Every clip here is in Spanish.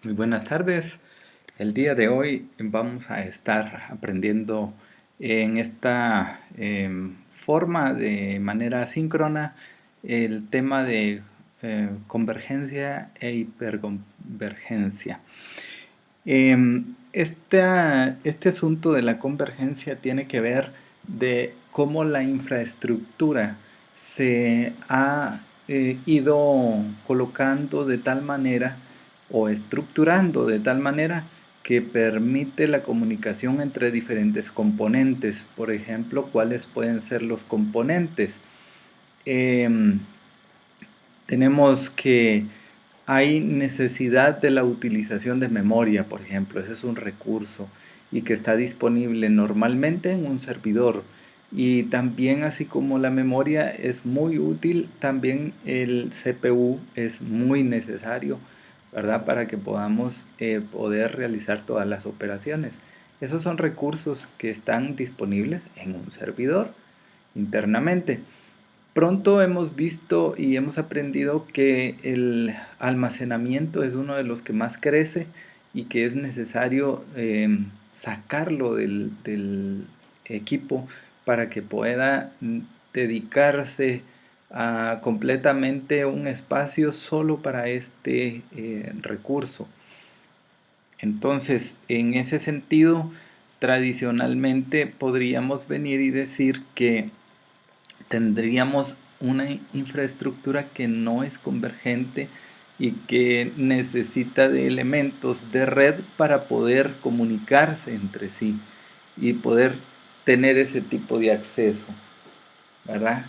Muy buenas tardes. El día de hoy vamos a estar aprendiendo en esta forma de manera asíncrona el tema de convergencia e hiperconvergencia. Este asunto de la convergencia tiene que ver de cómo la infraestructura se ha ido colocando de tal manera o estructurando de tal manera que permite la comunicación entre diferentes componentes. Por ejemplo, ¿cuáles pueden ser los componentes? Em, Tenemos que hay necesidad de la utilización de memoria, por ejemplo, ese es un recurso y que está disponible normalmente en un servidor. Y también, así como la memoria es muy útil, también el CPU es muy necesario, ¿verdad? Para que podamos poder realizar todas las operaciones. Esos son recursos que están disponibles en un servidor internamente. Pronto hemos visto y hemos aprendido que el almacenamiento es uno de los que más crece y que es necesario sacarlo del equipo para que pueda dedicarse a completamente un espacio solo para este recurso. Entonces, en ese sentido, tradicionalmente podríamos venir y decir que tendríamos una infraestructura que no es convergente y que necesita de elementos de red para poder comunicarse entre sí y poder tener ese tipo de acceso, ¿verdad?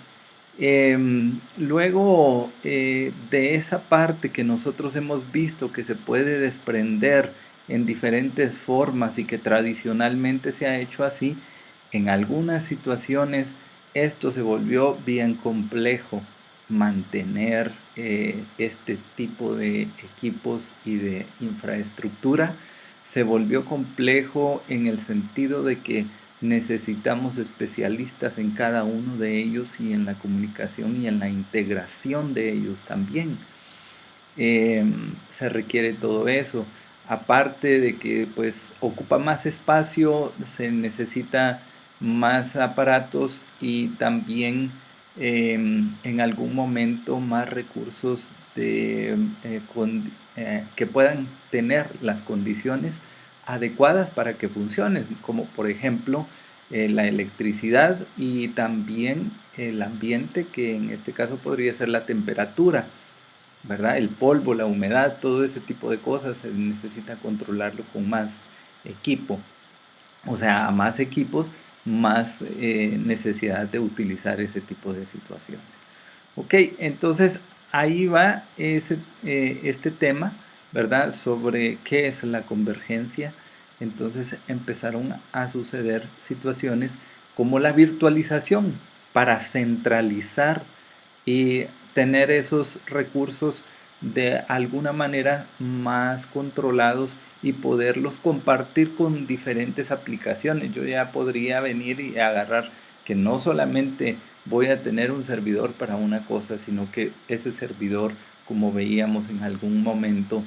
Luego de esa parte que nosotros hemos visto que se puede desprender en diferentes formas y que tradicionalmente se ha hecho así, en algunas situaciones esto se volvió bien complejo mantener este tipo de equipos y de infraestructura. Se volvió complejo en el sentido de que necesitamos especialistas en cada uno de ellos y en la comunicación y en la integración de ellos también. Se requiere todo eso. Aparte de que pues ocupa más espacio, se necesita más aparatos y también en algún momento más recursos que puedan tener las condiciones adecuadas para que funcionen, como por ejemplo la electricidad y también el ambiente, que en este caso podría ser la temperatura, ¿verdad? El polvo, la humedad, todo ese tipo de cosas se necesita controlarlo con más equipo. O sea, a más equipos, más necesidad de utilizar ese tipo de situaciones. Ok, entonces ahí va este tema, ¿verdad? Sobre qué es la convergencia. Entonces empezaron a suceder situaciones como la virtualización para centralizar y tener esos recursos de alguna manera más controlados y poderlos compartir con diferentes aplicaciones. Yo ya podría venir y agarrar que no solamente voy a tener un servidor para una cosa, sino que ese servidor, como veíamos en algún momento,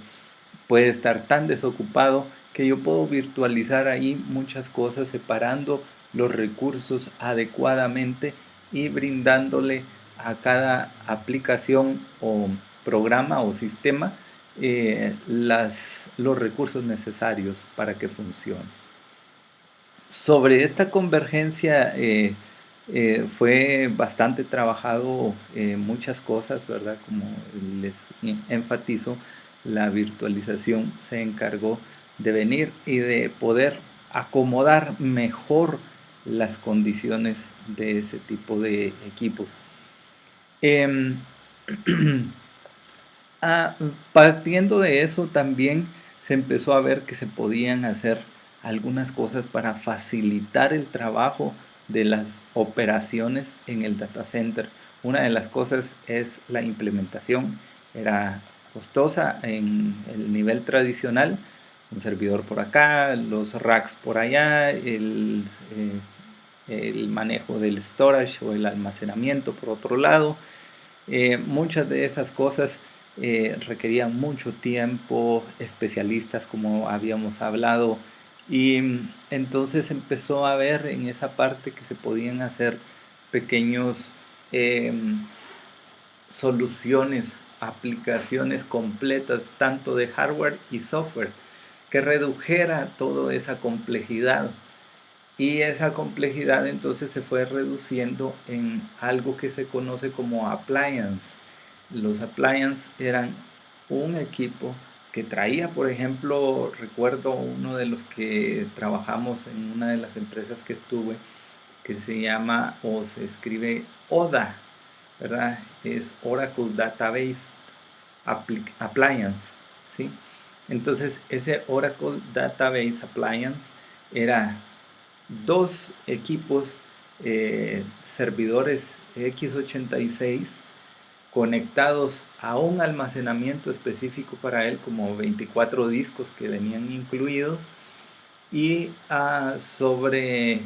puede estar tan desocupado que yo puedo virtualizar ahí muchas cosas separando los recursos adecuadamente y brindándole a cada aplicación o programa o sistema los recursos necesarios para que funcione. Sobre esta convergencia fue bastante trabajado muchas cosas, ¿verdad? Como les enfatizo, la virtualización se encargó de venir y de poder acomodar mejor las condiciones de ese tipo de equipos. Em, Ah, partiendo de eso también se empezó a ver que se podían hacer algunas cosas para facilitar el trabajo de las operaciones en el data center. Una de las cosas es la implementación. Era costosa en el nivel tradicional, un servidor por acá, los racks por allá, el manejo del storage o el almacenamiento por otro lado. Muchas de esas cosas requerían mucho tiempo, especialistas como habíamos hablado, y entonces empezó a ver en esa parte que se podían hacer pequeños soluciones, aplicaciones completas, tanto de hardware y software, que redujera toda esa complejidad. Y esa complejidad entonces se fue reduciendo en algo que se conoce como appliance. Los appliance eran un equipo que traía, por ejemplo, recuerdo uno de los que trabajamos en una de las empresas que estuve, que se llama o se escribe ODA, ¿verdad? Es Oracle Database Appliance, ¿sí? Entonces, ese Oracle Database Appliance era dos equipos servidores x86 conectados a un almacenamiento específico para él, como 24 discos que venían incluidos, y sobre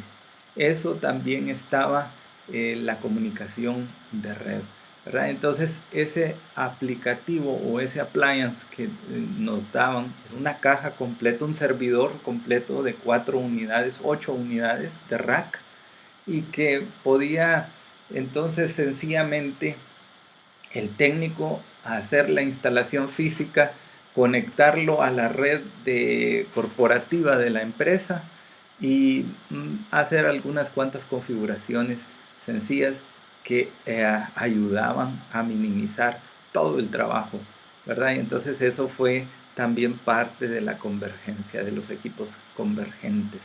eso también estaba la comunicación de red, ¿verdad? Entonces ese aplicativo o ese appliance que nos daban era una caja completa, un servidor completo de 4 unidades, 8 unidades de rack, y que podía entonces sencillamente el técnico hacer la instalación física, conectarlo a la red corporativa de la empresa y hacer algunas cuantas configuraciones sencillas que ayudaban a minimizar todo el trabajo, ¿verdad? Y entonces eso fue también parte de la convergencia, de los equipos convergentes.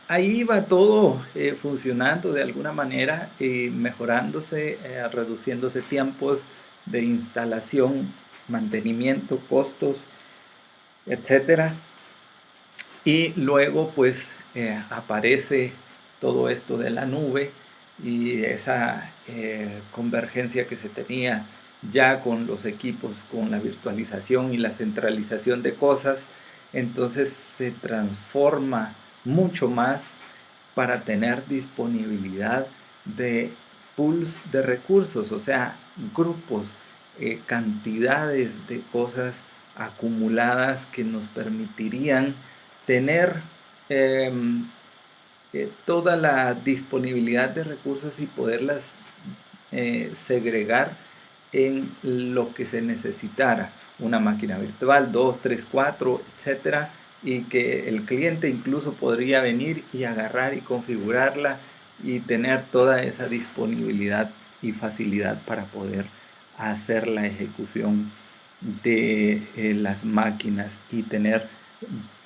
Ahí va todo funcionando de alguna manera, mejorándose, reduciéndose tiempos de instalación, mantenimiento, costos, etcétera. Y luego pues aparece todo esto de la nube y esa convergencia que se tenía ya con los equipos, con la virtualización y la centralización de cosas, entonces se transforma mucho más para tener disponibilidad de pools de recursos, o sea, grupos, cantidades de cosas acumuladas que nos permitirían tener eh, toda la disponibilidad de recursos y poderlas segregar en lo que se necesitara. Una máquina virtual, 2, 3, 4, etcétera, y que el cliente incluso podría venir y agarrar y configurarla y tener toda esa disponibilidad y facilidad para poder hacer la ejecución de las máquinas y tener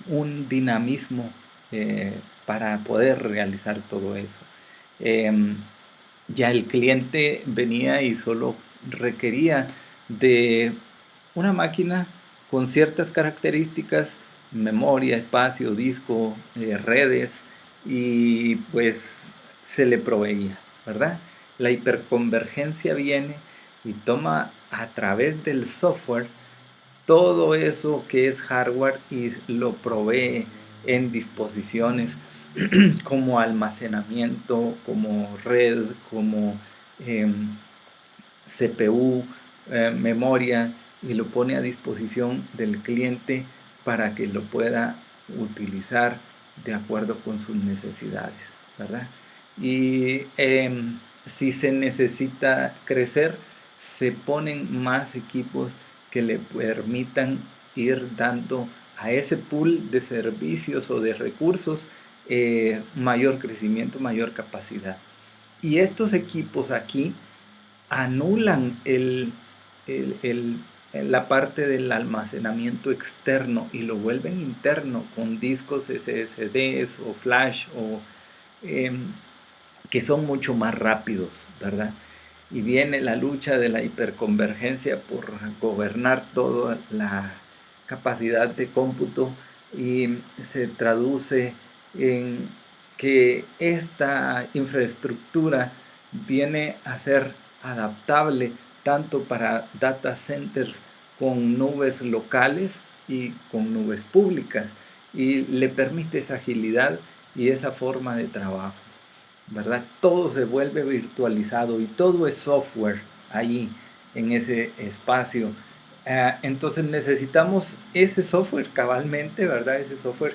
un dinamismo para poder realizar todo eso. Ya el cliente venía y solo requería de una máquina con ciertas características, memoria, espacio, disco, redes, y pues se le proveía, ¿verdad? La hiperconvergencia viene y toma a través del software todo eso que es hardware y lo provee en disposiciones como almacenamiento, como red, como CPU, memoria, y lo pone a disposición del cliente para que lo pueda utilizar de acuerdo con sus necesidades, ¿verdad? Y si se necesita crecer, se ponen más equipos que le permitan ir dando a ese pool de servicios o de recursos mayor crecimiento, mayor capacidad. Y estos equipos aquí anulan la parte del almacenamiento externo y lo vuelven interno con discos SSDs o flash o que son mucho más rápidos, ¿verdad? Y viene la lucha de la hiperconvergencia por gobernar toda la capacidad de cómputo y se traduce en que esta infraestructura viene a ser adaptable tanto para data centers con nubes locales y con nubes públicas, y le permite esa agilidad y esa forma de trabajo, ¿verdad? Todo se vuelve virtualizado y todo es software ahí. en ese espacio. Entonces necesitamos ese software cabalmente, ¿verdad? Ese software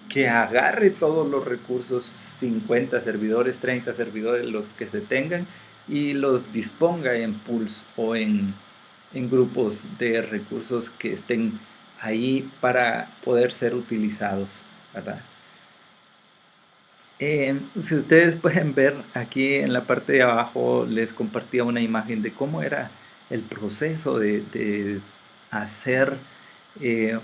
que agarre todos los recursos, 50 servidores, 30 servidores, los que se tengan, y los disponga en pools o en grupos de recursos que estén ahí para poder ser utilizados, ¿verdad? Si ustedes pueden ver aquí en la parte de abajo, les compartía una imagen de cómo era el proceso de hacer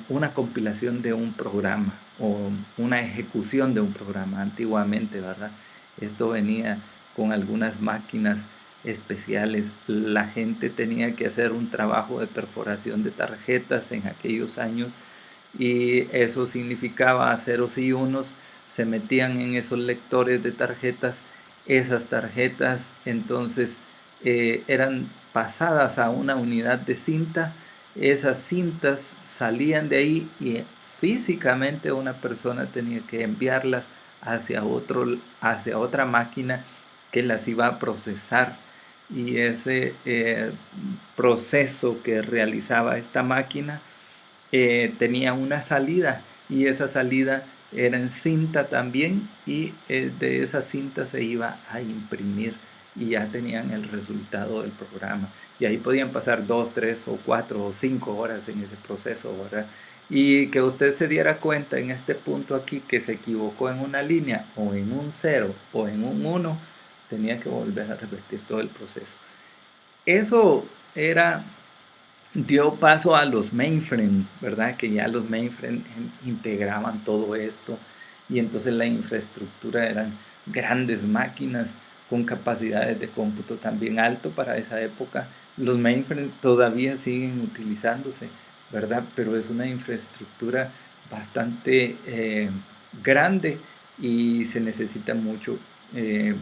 una compilación de un programa o una ejecución de un programa antiguamente, ¿verdad? Esto venía con algunas máquinas especiales. La gente tenía que hacer un trabajo de perforación de tarjetas en aquellos años, y eso significaba ceros y unos. Se metían en esos lectores de tarjetas. Esas tarjetas entonces eran pasadas a una unidad de cinta. Esas cintas salían de ahí y físicamente una persona tenía que enviarlas hacia otra máquina que las iba a procesar, y ese proceso que realizaba esta máquina tenía una salida, y esa salida era en cinta también, y de esa cinta se iba a imprimir y ya tenían el resultado del programa. Y ahí podían pasar 2, 3 o 4 o 5 horas en ese proceso, ¿verdad? Y que usted se diera cuenta en este punto aquí que se equivocó en una línea o en un 0 o en un 1, tenía que volver a repetir todo el proceso. Eso era dio paso a los mainframe, ¿verdad? Que ya los mainframe integraban todo esto, y entonces la infraestructura eran grandes máquinas con capacidades de cómputo también alto para esa época. Los mainframe todavía siguen utilizándose, ¿verdad? Pero es una infraestructura bastante grande, y se necesita mucho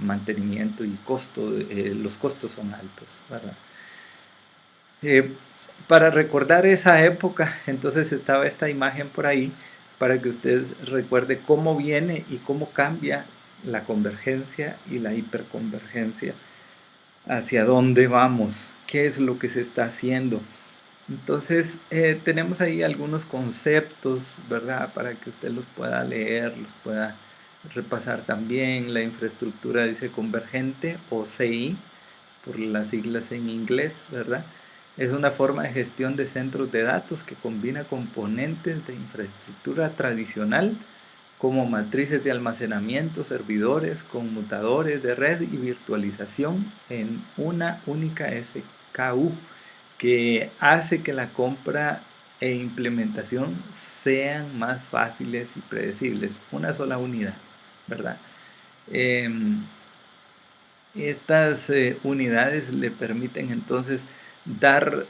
mantenimiento y costo. Los costos son altos, ¿verdad? Eh, para recordar esa época, entonces estaba esta imagen por ahí para que usted recuerde cómo viene y cómo cambia la convergencia y la hiperconvergencia, hacia dónde vamos, qué es lo que se está haciendo. Entonces tenemos ahí algunos conceptos, ¿verdad? Para que usted los pueda leer, los pueda repasar también. La infraestructura dice convergente, o CI, por las siglas en inglés, ¿verdad? Es una forma de gestión de centros de datos que combina componentes de infraestructura tradicional como matrices de almacenamiento, servidores, conmutadores de red y virtualización en una única SKU, que hace que la compra e implementación sean más fáciles y predecibles. Una sola unidad, ¿verdad? Estas unidades le permiten entonces dar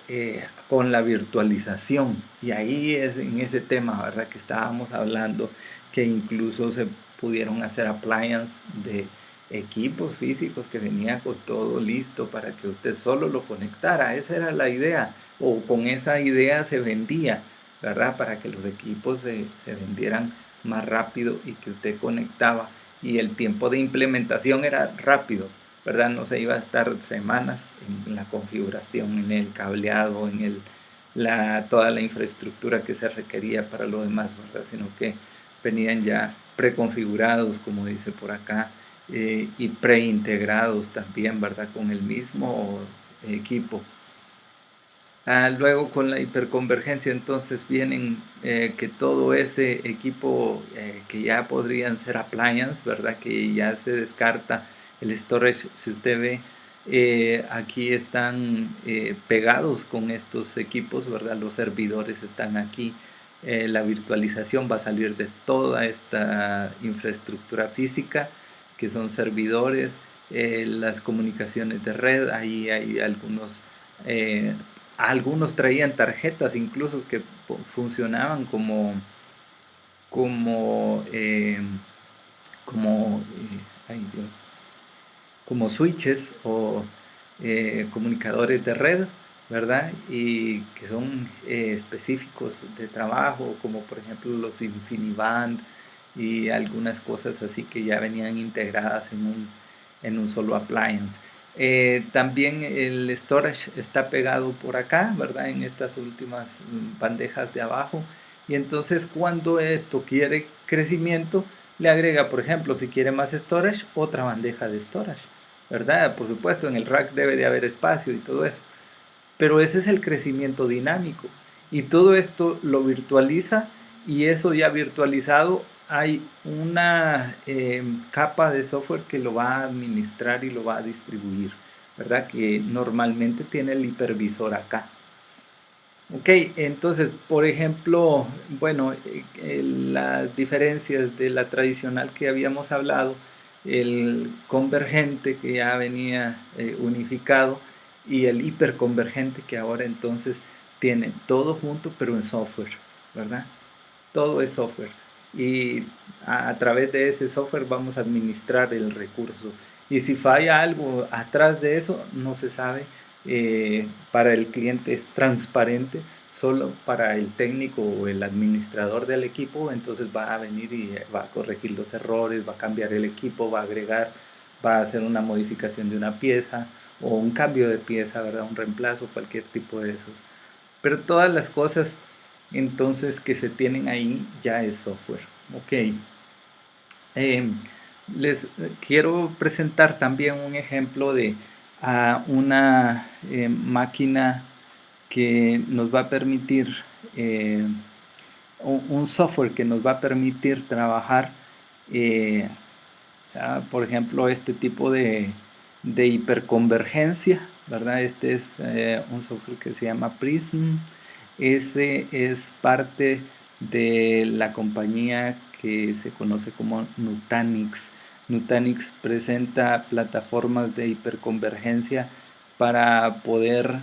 con la virtualización, y ahí es en ese tema, ¿verdad?, que estábamos hablando, que incluso se pudieron hacer appliances de equipos físicos que venía con todo listo para que usted solo lo conectara. Esa era la idea, o con esa idea se vendía, ¿verdad?, para que los equipos se vendieran más rápido y que usted conectaba, y el tiempo de implementación era rápido, ¿verdad? No se iba a estar semanas en la configuración, en el cableado, en toda la infraestructura que se requería para lo demás, ¿verdad? Sino que venían ya preconfigurados, como dice por acá, y preintegrados también, ¿verdad? Con el mismo equipo. Luego con la hiperconvergencia entonces vienen que todo ese equipo que ya podrían ser appliances, ¿verdad? Que ya se descarta el storage. Si usted ve, aquí están pegados con estos equipos, ¿verdad? Los servidores están aquí. La virtualización va a salir de toda esta infraestructura física, que son servidores, las comunicaciones de red. Ahí hay algunos traían tarjetas incluso que funcionaban como, eh, ay Dios, como switches o comunicadores de red, ¿verdad? Y que son específicos de trabajo, como por ejemplo los InfiniBand y algunas cosas así que ya venían integradas en un solo appliance. También el storage está pegado por acá, ¿verdad? En estas últimas bandejas de abajo. Y entonces cuando esto quiere crecimiento, le agrega, por ejemplo, si quiere más storage, otra bandeja de storage, ¿verdad? Por supuesto, en el rack debe de haber espacio y todo eso. Pero ese es el crecimiento dinámico. Y todo esto lo virtualiza, y eso ya virtualizado hay una capa de software que lo va a administrar y lo va a distribuir, ¿verdad? Que normalmente tiene el hipervisor acá. Ok, entonces, por ejemplo, bueno, las diferencias de la tradicional que habíamos hablado, el convergente que ya venía unificado, y el hiperconvergente que ahora entonces tiene todo junto pero en software, ¿verdad? Todo es software, y a través de ese software vamos a administrar el recurso, y si falla algo atrás de eso no se sabe. Para el cliente es transparente, solo para el técnico o el administrador del equipo entonces va a venir y va a corregir los errores, va a cambiar el equipo, va a agregar, va a hacer una modificación de una pieza o un cambio de pieza, ¿verdad? Un reemplazo, cualquier tipo de esos. Pero todas las cosas entonces que se tienen ahí ya es software. Ok. Eh, Les quiero presentar también un ejemplo de una máquina que nos va a permitir, eh, un software que nos va a permitir trabajar, eh, por ejemplo, este tipo de hiperconvergencia, ¿verdad? Este es un software que se llama Prism. Ese es parte de la compañía que se conoce como Nutanix. Nutanix presenta plataformas de hiperconvergencia para poder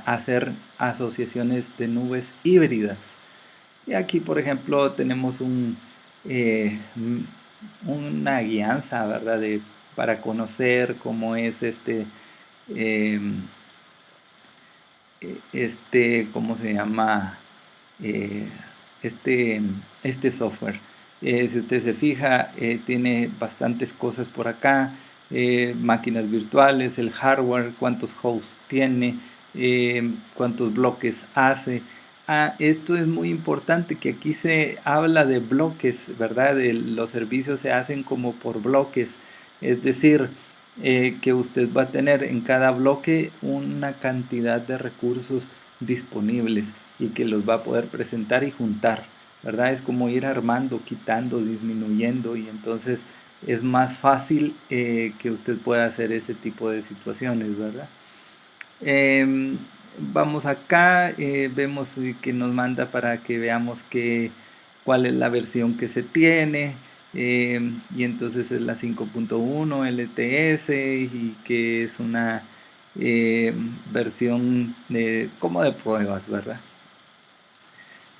hacer asociaciones de nubes híbridas. Y aquí, por ejemplo, tenemos una guianza, ¿verdad? Para conocer cómo es eh, ¿cómo se llama? Eh, este, este software. Si usted se fija, tiene bastantes cosas por acá, máquinas virtuales, el hardware, cuántos hosts tiene, cuántos bloques hace. Esto es muy importante, que aquí se habla de bloques, ¿verdad? Los servicios se hacen como por bloques, es decir, que usted va a tener en cada bloque una cantidad de recursos disponibles y que los va a poder presentar y juntar, ¿verdad? Es como ir armando, quitando, disminuyendo, y entonces es más fácil que usted pueda hacer ese tipo de situaciones, ¿verdad? Eh, Vamos acá, vemos que nos manda para que veamos cuál es la versión que se tiene, y entonces es la 5.1 LTS, y que es una versión como de pruebas, ¿verdad?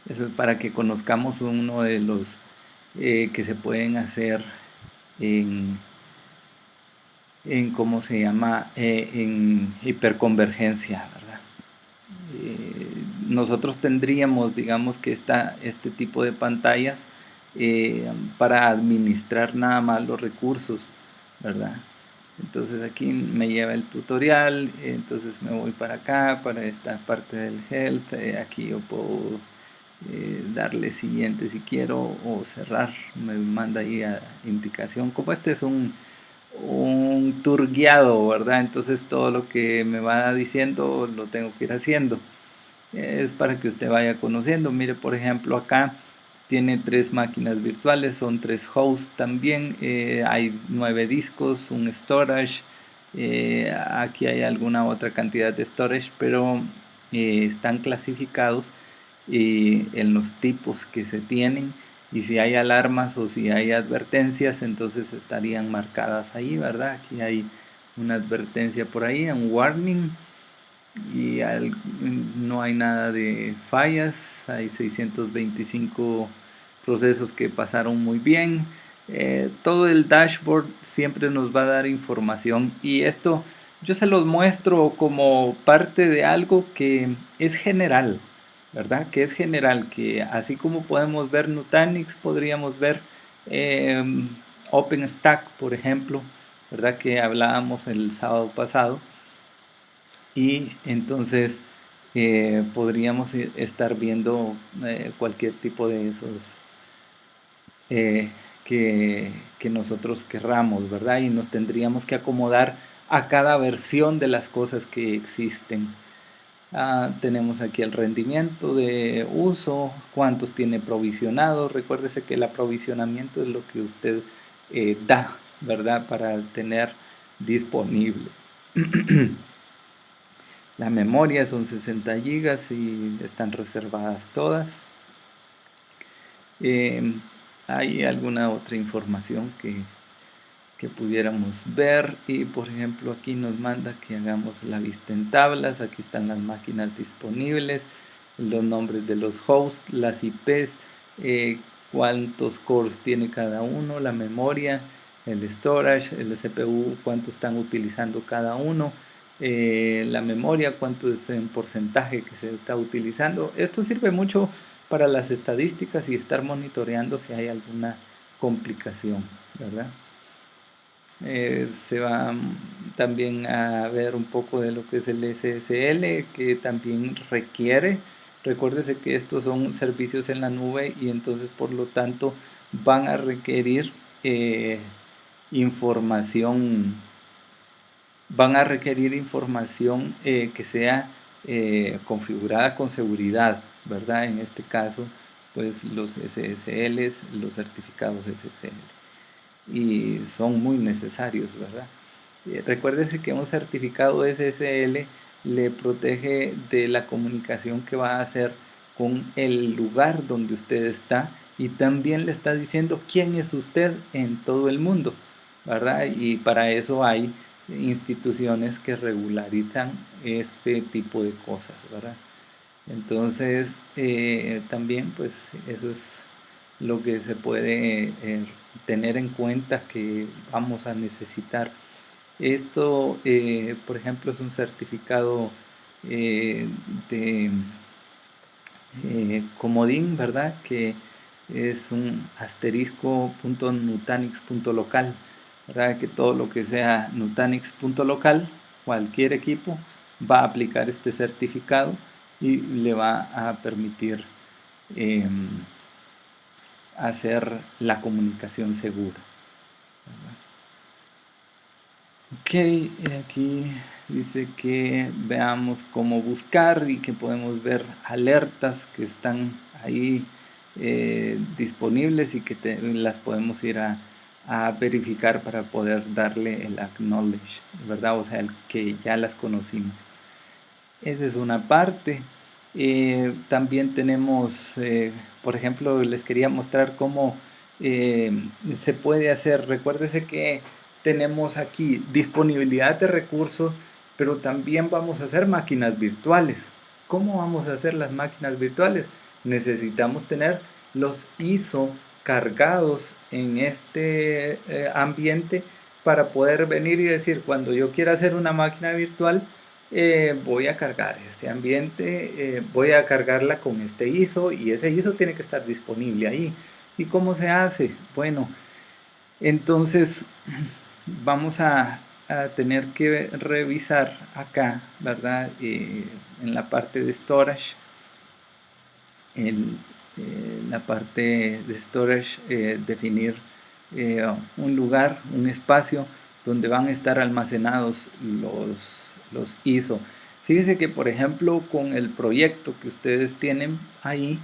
Eso es para que conozcamos uno de los que se pueden hacer en, ¿cómo se llama? En hiperconvergencia, ¿verdad? Nosotros tendríamos, digamos, que este tipo de pantallas para administrar nada más los recursos, ¿verdad? Entonces aquí me lleva el tutorial, entonces me voy para acá, para esta parte del help. Aquí yo puedo darle siguiente si quiero, o cerrar, me manda ahí a indicación. Como este es un tour guiado, ¿verdad? Entonces todo lo que me va diciendo lo tengo que ir haciendo. Es para que usted vaya conociendo. Mire, por ejemplo, acá tiene 3 máquinas virtuales, son 3 hosts también, hay 9 discos, un storage, aquí hay alguna otra cantidad de storage, pero están clasificados en los tipos que se tienen, y si hay alarmas o si hay advertencias entonces estarían marcadas ahí, ¿verdad? Aquí hay una advertencia por ahí, un warning, y no hay nada de fallas, hay 625 procesos que pasaron muy bien. Todo el dashboard siempre nos va a dar información, y esto yo se los muestro como parte de algo que es general, ¿verdad? Que es general, que así como podemos ver Nutanix, podríamos ver eh, OpenStack, por ejemplo, ¿verdad? Que hablábamos el sábado pasado. Y entonces podríamos estar viendo cualquier tipo de esos eh, que nosotros querramos, ¿verdad? Y nos tendríamos que acomodar a cada versión de las cosas que existen. Tenemos aquí el rendimiento de uso, cuántos tiene provisionados. Recuérdese que el aprovisionamiento es lo que usted da, ¿verdad? Para tener disponible. La memoria son 60 gigas y están reservadas todas. Hay alguna otra información que pudiéramos ver y por ejemplo aquí nos manda que hagamos la vista en tablas. Aquí están las máquinas disponibles, los nombres de los hosts, las IPs, cuántos cores tiene cada uno, la memoria, el storage, el CPU, cuánto están utilizando cada uno, la memoria, cuánto es en porcentaje que se está utilizando. Esto sirve mucho para las estadísticas y estar monitoreando si hay alguna complicación, ¿verdad? Se va también a ver un poco de lo que es el SSL, que también recuérdese que estos son servicios en la nube y entonces por lo tanto van a requerir información, que sea configurada con seguridad, ¿verdad? En este caso, pues los SSLs, los certificados SSL y son muy necesarios, ¿verdad? Recuérdese que un certificado SSL le protege de la comunicación que va a hacer con el lugar donde usted está y también le está diciendo quién es usted en todo el mundo, ¿verdad? Y para eso hay instituciones que regularizan este tipo de cosas, ¿verdad? Entonces, también pues eso es lo que se puede tener en cuenta que vamos a necesitar. Esto, por ejemplo, es un certificado de comodín, ¿verdad? Que es un asterisco.nutanix.local, ¿verdad? Que todo lo que sea nutanix.local, cualquier equipo va a aplicar este certificado y le va a permitir eh, hacer la comunicación segura. Ok, aquí dice que veamos cómo buscar y que podemos ver alertas que están ahí disponibles y que las podemos ir a verificar para poder darle el acknowledge, ¿verdad? O sea, el que ya las conocimos. Esa es una parte. También tenemos, por ejemplo, les quería mostrar cómo se puede hacer. Recuérdese que tenemos aquí disponibilidad de recursos, pero también vamos a hacer máquinas virtuales. ¿Cómo vamos a hacer las máquinas virtuales? Necesitamos tener los ISO cargados en este ambiente para poder venir y decir, cuando yo quiera hacer una máquina virtual, voy a cargar este ambiente, voy a cargarla con este ISO y ese ISO tiene que estar disponible ahí. ¿Y cómo se hace? Bueno, entonces vamos a tener que revisar acá, ¿verdad? En la parte de storage, en la parte de storage, definir un lugar, un espacio donde van a estar almacenados los ISO. Fíjese que, por ejemplo, con el proyecto que ustedes tienen ahí,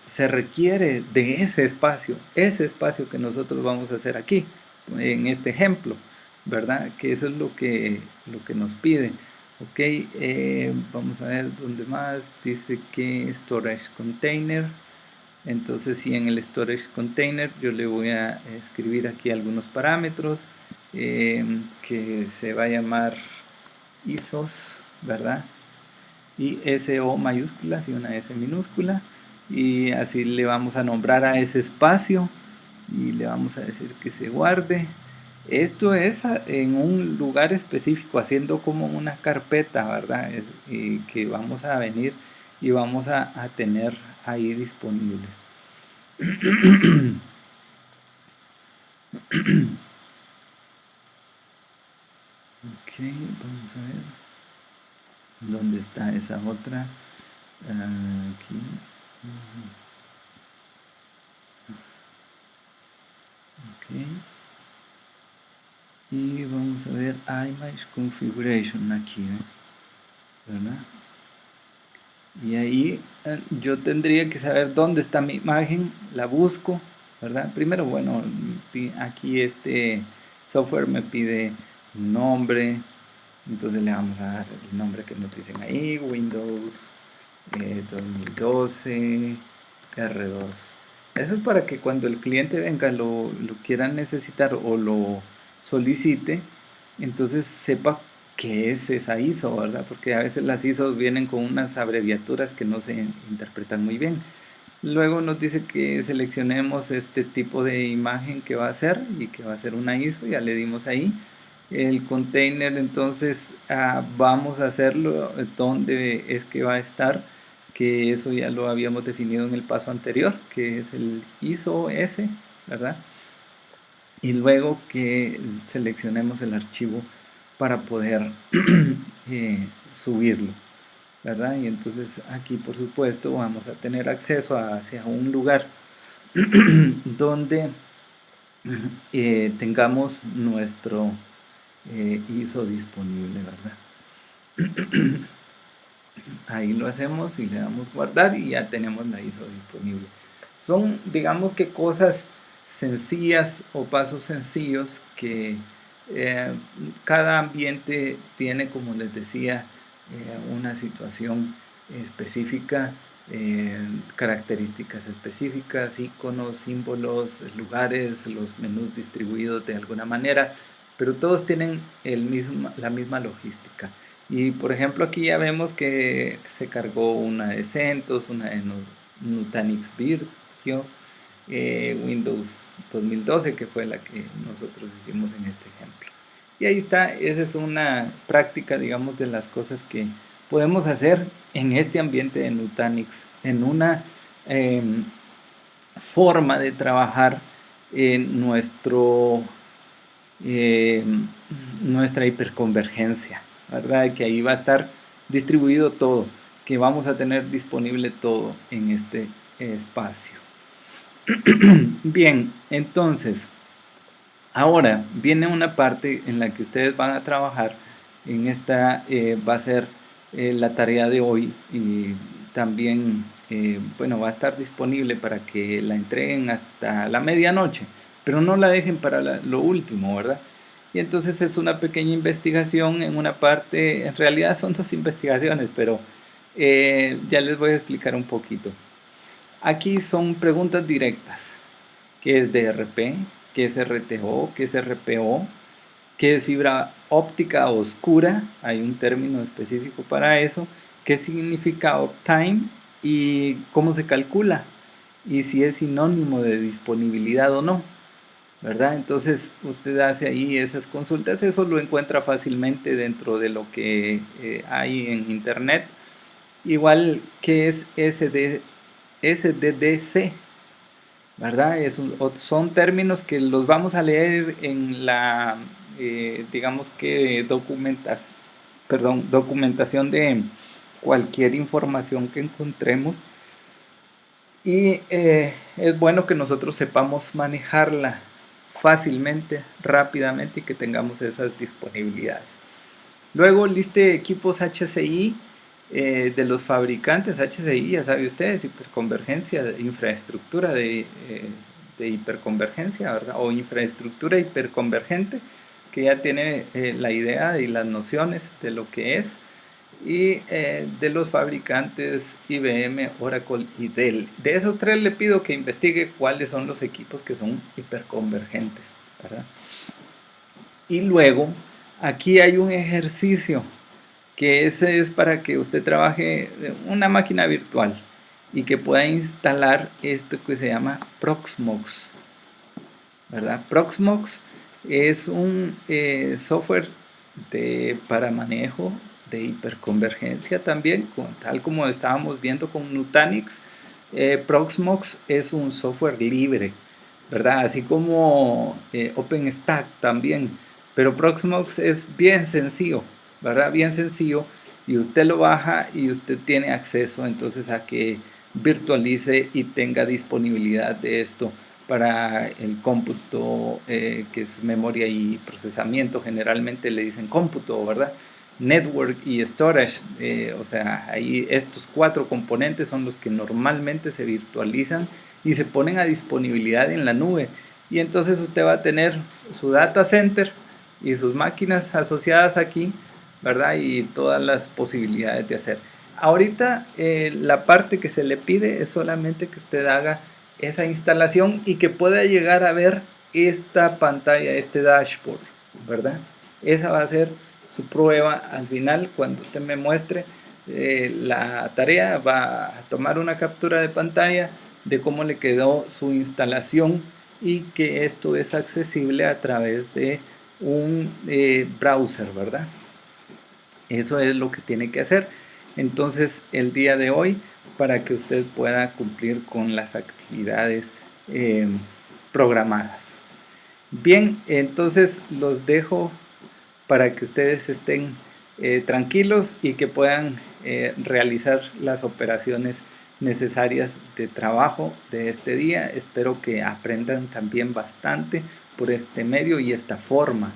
se requiere de ese espacio que nosotros vamos a hacer aquí, en este ejemplo, ¿verdad? Que eso es lo que nos pide. Ok, vamos a ver dónde más. Dice que storage container. Entonces, si en el storage container yo le voy a escribir aquí algunos parámetros que se va a llamar ISOs, ¿verdad? Y SO mayúsculas y una S minúscula. Y así le vamos a nombrar a ese espacio y le vamos a decir que se guarde. Esto es en un lugar específico, haciendo como una carpeta, ¿verdad? Que vamos a venir y vamos a tener ahí disponibles. vamos a ver. ¿Dónde está esa otra? Aquí. Ok. Y vamos a ver Image Configuration aquí, ¿verdad? Y ahí yo tendría que saber dónde está mi imagen, la busco, ¿verdad? Primero, bueno, aquí este software me pide un nombre, entonces le vamos a dar el nombre que nos dicen ahí, Windows 2012 R2. Eso es para que cuando el cliente venga lo quiera necesitar o lo solicite, entonces sepa qué es esa ISO, ¿verdad? Porque a veces las ISO vienen con unas abreviaturas que no se interpretan muy bien. Luego nos dice que seleccionemos este tipo de imagen que va a ser y que va a ser una ISO, ya le dimos ahí. El container, entonces vamos a hacerlo donde es que va a estar, que eso ya lo habíamos definido en el paso anterior, que es el ISO S, ¿verdad? Y luego que seleccionemos el archivo para poder subirlo, ¿verdad? Y entonces aquí por supuesto vamos a tener acceso hacia un lugar donde tengamos nuestro ISO disponible, ¿verdad? Ahí lo hacemos y le damos guardar y ya tenemos la ISO disponible. Son, digamos que cosas sencillas o pasos sencillos que eh, cada ambiente tiene, como les decía, una situación específica, características específicas, iconos, símbolos, lugares, los menús distribuidos de alguna manera, pero todos tienen la misma logística. Y por ejemplo aquí ya vemos que se cargó una de CentOS, una de Nutanix Virtual, Windows 2012, que fue la que nosotros hicimos en este ejemplo. Y ahí está, esa es una práctica, digamos, de las cosas que podemos hacer en este ambiente de Nutanix, en una eh, forma de trabajar en eh, nuestra hiperconvergencia, ¿verdad? Que ahí va a estar distribuido todo, que vamos a tener disponible todo en este espacio. Bien, entonces, ahora viene una parte en la que ustedes van a trabajar, en esta va a ser la tarea de hoy y también, bueno, va a estar disponible para que la entreguen hasta la medianoche, pero no la dejen para lo último, ¿verdad? Y entonces es una pequeña investigación en una parte, en realidad son dos investigaciones, pero ya les voy a explicar un poquito. Aquí son preguntas directas. ¿Qué es DRP? ¿Qué es RTO? ¿Qué es RPO? ¿Qué es fibra óptica oscura? Hay un término específico para eso. ¿Qué significa uptime? ¿Y cómo se calcula? Y si es sinónimo de disponibilidad o no, ¿verdad? Entonces usted hace ahí esas consultas. Eso lo encuentra fácilmente dentro de lo que hay en internet. Igual que es SDDC, ¿verdad? Son términos que los vamos a leer en la, digamos que documentación de cualquier información que encontremos. Y es bueno que nosotros sepamos manejarla fácilmente, rápidamente y que tengamos esas disponibilidades. Luego, liste equipos HCI de los fabricantes. HCI, ya sabe ustedes, hiperconvergencia, infraestructura de hiperconvergencia, ¿verdad? O infraestructura hiperconvergente, que ya tiene la idea y las nociones de lo que es. Y de los fabricantes IBM, Oracle y Dell. De esos tres le pido que investigue cuáles son los equipos que son hiperconvergentes, ¿verdad? Y luego, aquí hay un ejercicio que ese es para que usted trabaje una máquina virtual y que pueda instalar esto que se llama Proxmox, ¿verdad? Proxmox es un software para manejo de hiperconvergencia también, tal como estábamos viendo con Nutanix. Proxmox es un software libre, ¿verdad? Así como OpenStack también, Pero Proxmox es bien sencillo, ¿verdad? Bien sencillo, y usted lo baja y usted tiene acceso entonces a que virtualice y tenga disponibilidad de esto para el cómputo, que es memoria y procesamiento. Generalmente le dicen cómputo, ¿verdad? Network y storage, o sea, ahí estos 4 componentes son los que normalmente se virtualizan y se ponen a disponibilidad en la nube. Y entonces usted va a tener su data center y sus máquinas asociadas aquí, ¿verdad? Y todas las posibilidades de hacer. Ahorita la parte que se le pide es solamente que usted haga esa instalación y que pueda llegar a ver esta pantalla, este dashboard, ¿verdad? Esa va a ser su prueba al final. Cuando usted me muestre la tarea, va a tomar una captura de pantalla de cómo le quedó su instalación y que esto es accesible a través de un browser, ¿verdad? Eso es lo que tiene que hacer. Entonces, el día de hoy, para que usted pueda cumplir con las actividades eh, programadas. Bien, entonces los dejo para que ustedes estén tranquilos y que puedan realizar las operaciones necesarias de trabajo de este día. Espero que aprendan también bastante por este medio y esta forma.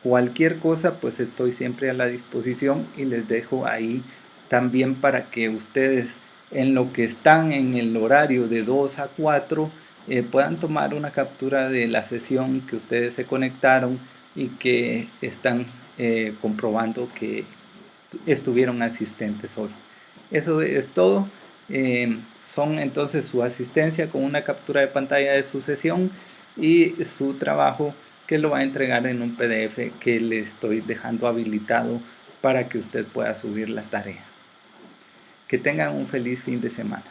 Cualquier cosa, pues estoy siempre a la disposición y les dejo ahí también para que ustedes, en lo que están en el horario de 2 a 4, puedan tomar una captura de la sesión que ustedes se conectaron y que están comprobando que estuvieron asistentes hoy. Eso es todo. Son entonces su asistencia con una captura de pantalla de su sesión y su trabajo, que lo va a entregar en un PDF que le estoy dejando habilitado para que usted pueda subir la tarea. Que tengan un feliz fin de semana.